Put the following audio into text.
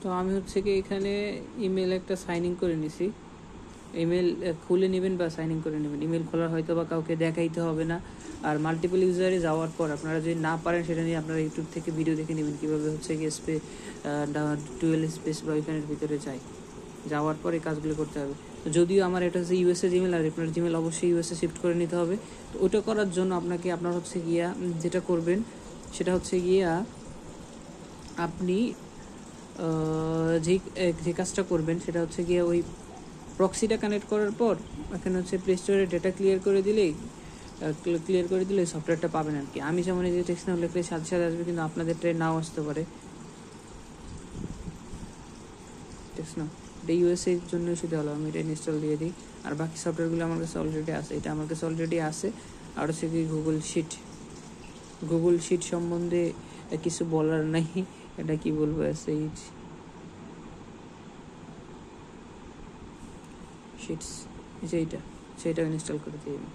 তো আমি হচ্ছে কি এখানে ইমেল একটা সাইন ইন করে নিছি। ইমেল খুলে নেবেন বা সাইন ইন করে নেবেন। ইমেল খোলার হয়তো বা কাউকে দেখাইতে হবে না। আর মাল্টিপল ইউজারে যাওয়ার পর আপনারা যদি না পারেন সেটা নিয়ে আপনারা ইউটিউব থেকে ভিডিও দেখে নেবেন কীভাবে হচ্ছে গিয়ে টুয়েল স্পেস বা ওইখানের ভিতরে যাওয়ার পর এই কাজগুলো করতে হবে। তো যদিও আমার এটা হচ্ছে ইউএসএ জিমেল, আর আপনার জিমেল অবশ্যই ইউএসএ শিফট করে নিতে হবে। তো ওটা করার জন্য আপনার হচ্ছে গিয়া যেটা করবেন সেটা হচ্ছে গিয়া আপনি যে কাজটা করবেন সেটা হচ্ছে গিয়ে ওই প্রক্সিটা কানেক্ট করার পর এখানে হচ্ছে প্লে স্টোরে ডেটা ক্লিয়ার করে দিলে সফটওয়্যারটা পাবেন আর কি। আমি যেমন এই যে টেক্সট নাও লিখলে সাথে সাথে আসবে, কিন্তু আপনাদের ট্রেন নাও আসতে পারে। টেক্সট নাও এটা ইউএসএর জন্য শুধু হলো, আমি এটা ইনস্টল দিয়ে দিই। আর বাকি সফটওয়্যারগুলো আমার কাছে অলরেডি আছে, এটা আমার কাছে অলরেডি আছে। আর হচ্ছে কি গুগল শিট সম্বন্ধে কিছু বলার নাই, এটা কি বলবো, শিটস এইটা সেটাও ইনস্টল করে দিই আমি।